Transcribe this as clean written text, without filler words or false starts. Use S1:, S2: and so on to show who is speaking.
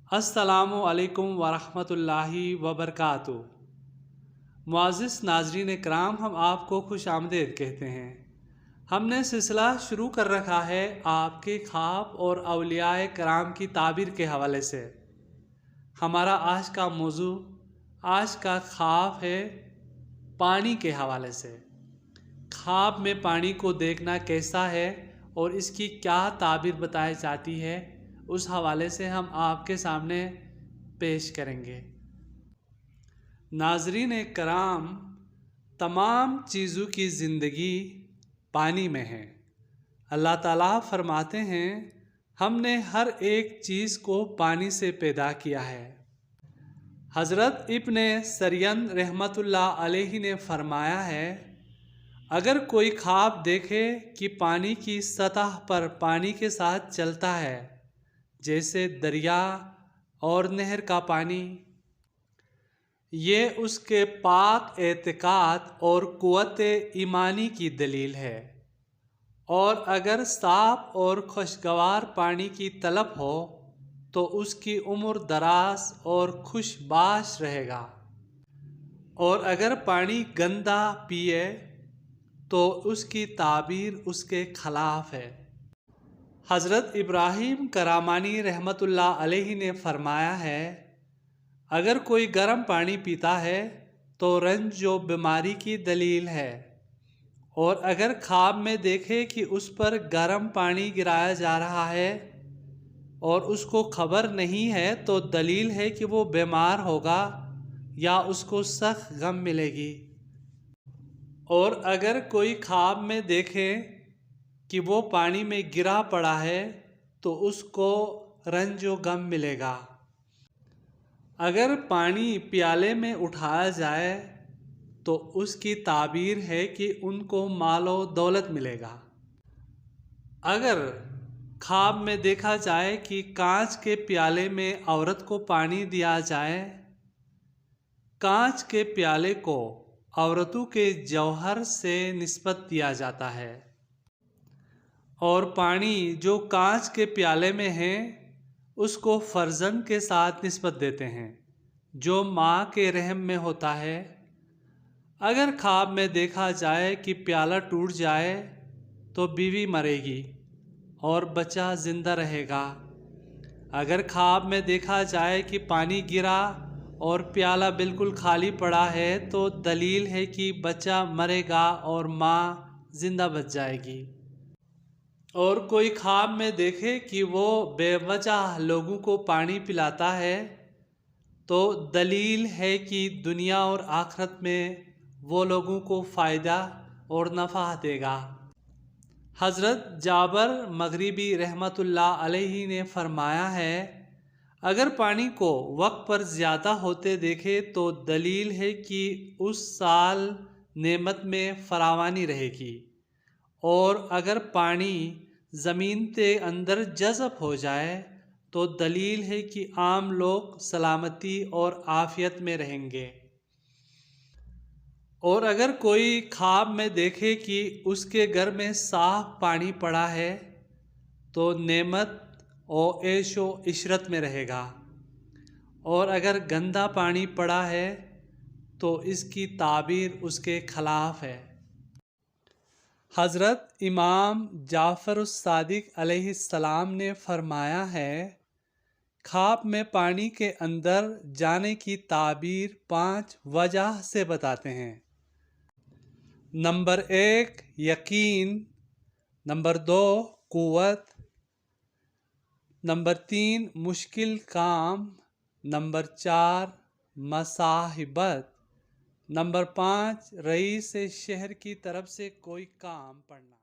S1: السلام علیکم ورحمۃ اللہ وبرکاتہ۔ معزز ناظرین کرام، ہم آپ کو خوش آمدید کہتے ہیں۔ ہم نے سلسلہ شروع کر رکھا ہے آپ کے خواب اور اولیاء کرام کی تعبیر کے حوالے سے۔ ہمارا آج کا موضوع، آج کا خواب ہے پانی کے حوالے سے۔ خواب میں پانی کو دیکھنا کیسا ہے اور اس کی کیا تعبیر بتائی جاتی ہے، اس حوالے سے ہم آپ کے سامنے پیش کریں گے۔ ناظرین کرام، تمام چیزوں کی زندگی پانی میں ہے۔ اللہ تعالیٰ فرماتے ہیں، ہم نے ہر ایک چیز کو پانی سے پیدا کیا ہے۔ حضرت ابن سریند رحمۃ اللہ علیہ نے فرمایا ہے، اگر کوئی خواب دیکھے کہ پانی کی سطح پر پانی کے ساتھ چلتا ہے، جیسے دریا اور نہر کا پانی، یہ اس کے پاک اعتقاد اور قوت ایمانی کی دلیل ہے۔ اور اگر صاف اور خوشگوار پانی کی طلب ہو تو اس کی عمر دراز اور خوش باش رہے گا، اور اگر پانی گندا پیے تو اس کی تعبیر اس کے خلاف ہے۔ حضرت ابراہیم کرامانی رحمۃ اللہ علیہ نے فرمایا ہے، اگر کوئی گرم پانی پیتا ہے تو رنج و بیماری کی دلیل ہے، اور اگر خواب میں دیکھے کہ اس پر گرم پانی گرایا جا رہا ہے اور اس کو خبر نہیں ہے تو دلیل ہے کہ وہ بیمار ہوگا یا اس کو سخت غم ملے گی۔ اور اگر کوئی خواب میں دیکھے کہ وہ پانی میں گرا پڑا ہے تو اس کو رنج و غم ملے گا۔ اگر پانی پیالے میں اٹھایا جائے تو اس کی تعبیر ہے کہ ان کو مال و دولت ملے گا۔ اگر خواب میں دیکھا جائے کہ کانچ کے پیالے میں عورت کو پانی دیا جائے، کانچ کے پیالے کو عورتوں کے جوہر سے نسبت دیا جاتا ہے، اور پانی جو کانچ کے پیالے میں ہے اس کو فرزند کے ساتھ نسبت دیتے ہیں جو ماں کے رحم میں ہوتا ہے۔ اگر خواب میں دیکھا جائے کہ پیالہ ٹوٹ جائے تو بیوی مرے گی اور بچہ زندہ رہے گا۔ اگر خواب میں دیکھا جائے کہ پانی گرا اور پیالہ بالکل خالی پڑا ہے تو دلیل ہے کہ بچہ مرے گا اور ماں زندہ بچ جائے گی۔ اور کوئی خواب میں دیکھے کہ وہ بے وجہ لوگوں کو پانی پلاتا ہے تو دلیل ہے کہ دنیا اور آخرت میں وہ لوگوں کو فائدہ اور نفع دے گا۔ حضرت جابر مغربی رحمۃ اللہ علیہ نے فرمایا ہے، اگر پانی کو وقت پر زیادہ ہوتے دیکھے تو دلیل ہے کہ اس سال نعمت میں فراوانی رہے گی، اور اگر پانی زمین کے اندر جذب ہو جائے تو دلیل ہے کہ عام لوگ سلامتی اور عافیت میں رہیں گے۔ اور اگر کوئی خواب میں دیکھے کہ اس کے گھر میں صاف پانی پڑا ہے تو نعمت اور عیش و عشرت میں رہے گا، اور اگر گندا پانی پڑا ہے تو اس کی تعبیر اس کے خلاف ہے۔ حضرت امام جعفر الصادق علیہ السلام نے فرمایا ہے، خواب میں پانی کے اندر جانے کی تعبیر 5 وجہ سے بتاتے ہیں۔ نمبر 1 یقین، نمبر 2 قوت، نمبر 3 مشکل کام، نمبر 4 مصاحبت، نمبر 5 رئیس شہر کی طرف سے کوئی کام پڑنا۔